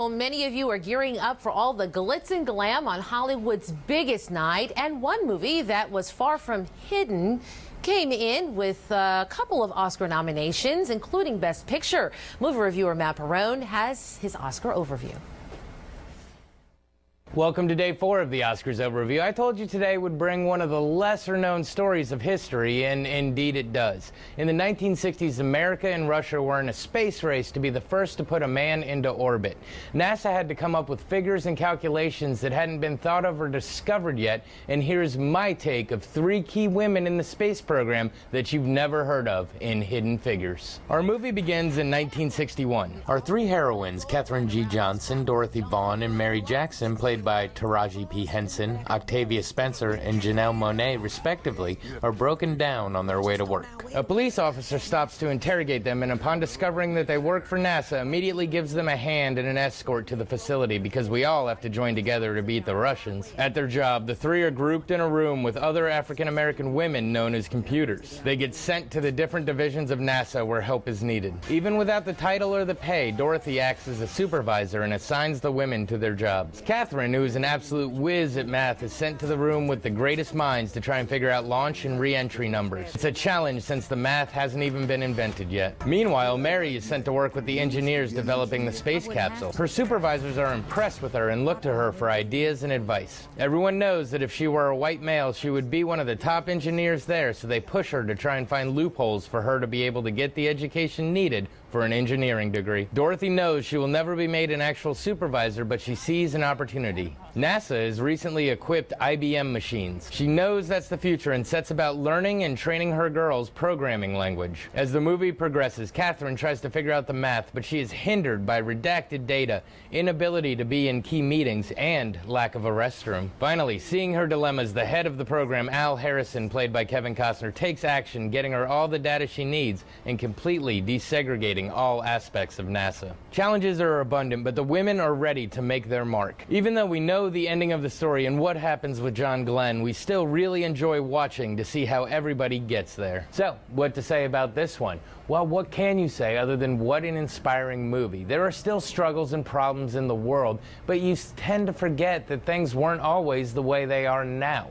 Well, many of you are gearing up for all the glitz and glam on Hollywood's biggest night, and one movie that was far from hidden came in with a couple of Oscar nominations, including Best Picture. Movie reviewer Matt Perrone has his Oscar overview. Welcome to day 4 of the Oscars overview. I told you today would bring one of the lesser known stories of history, and indeed it does. In the 1960s, America and Russia were in a space race to be the first to put a man into orbit. NASA had to come up with figures and calculations that hadn't been thought of or discovered yet, and here's my take of 3 key women in the space program that you've never heard of in Hidden Figures. Our movie begins in 1961. Our 3 heroines, Katherine G. Johnson, Dorothy Vaughan, and Mary Jackson, played by Taraji P. Henson, Octavia Spencer, and Janelle Monáe, respectively, are broken down on their way to work. A police officer stops to interrogate them, and upon discovering that they work for NASA, immediately gives them a hand and an escort to the facility, because we all have to join together to beat the Russians. At their job, the 3 are grouped in a room with other African-American women known as computers. They get sent to the different divisions of NASA where help is needed. Even without the title or the pay, Dorothy acts as a supervisor and assigns the women to their jobs. Katherine, who is an absolute whiz at math, is sent to the room with the greatest minds to try and figure out launch and re-entry numbers. It's a challenge since the math hasn't even been invented yet. Meanwhile, Mary is sent to work with the engineers developing the space capsule. Her supervisors are impressed with her and look to her for ideas and advice. Everyone knows that if she were a white male, she would be one of the top engineers there, so they push her to try and find loopholes for her to be able to get the education needed for an engineering degree. Dorothy knows she will never be made an actual supervisor, but she sees an opportunity. NASA has recently equipped IBM machines. She knows that's the future and sets about learning and training her girls programming language. As the movie progresses, Katherine tries to figure out the math, but she is hindered by redacted data, inability to be in key meetings, and lack of a restroom. Finally, seeing her dilemmas, the head of the program, Al Harrison, played by Kevin Costner, takes action, getting her all the data she needs and completely desegregating all aspects of NASA. Challenges are abundant, but the women are ready to make their mark. Even though we know the ending of the story and what happens with John Glenn, we still really enjoy watching to see how everybody gets there. So, what to say about this one? Well, what can you say other than what an inspiring movie? There are still struggles and problems in the world, but you tend to forget that things weren't always the way they are now.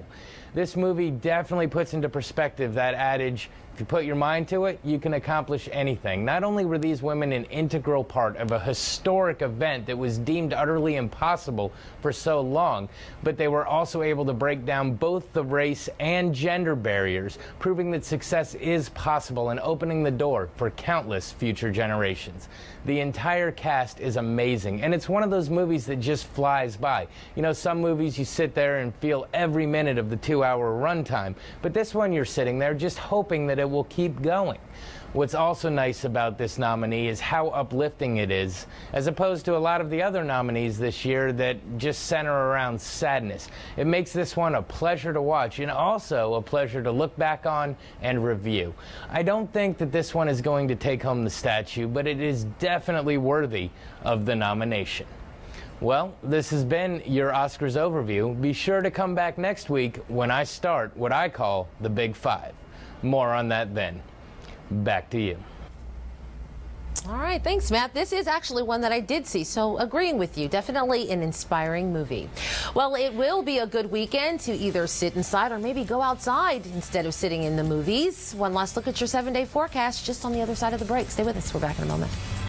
This movie definitely puts into perspective that adage, if you put your mind to it, you can accomplish anything. Not only were these women an integral part of a historic event that was deemed utterly impossible for so long, but they were also able to break down both the race and gender barriers, proving that success is possible and opening the door for countless future generations. The entire cast is amazing, and it's one of those movies that just flies by. You know, some movies you sit there and feel every minute of the 2-hour runtime, but this one you're sitting there just hoping that it will keep going. What's also nice about this nominee is how uplifting it is, as opposed to a lot of the other nominees this year that just center around sadness. It makes this one a pleasure to watch and also a pleasure to look back on and review. I don't think that this one is going to take home the statue, but it is definitely worthy of the nomination. Well, this has been your Oscars overview. Be sure to come back next week when I start what I call the Big 5. More on that then. Back to you. All right, thanks, Matt. This is actually one that I did see, so agreeing with you, definitely an inspiring movie. Well, it will be a good weekend to either sit inside or maybe go outside instead of sitting in the movies. One last look at your 7-day forecast just on the other side of the break. Stay with us. We're back in a moment.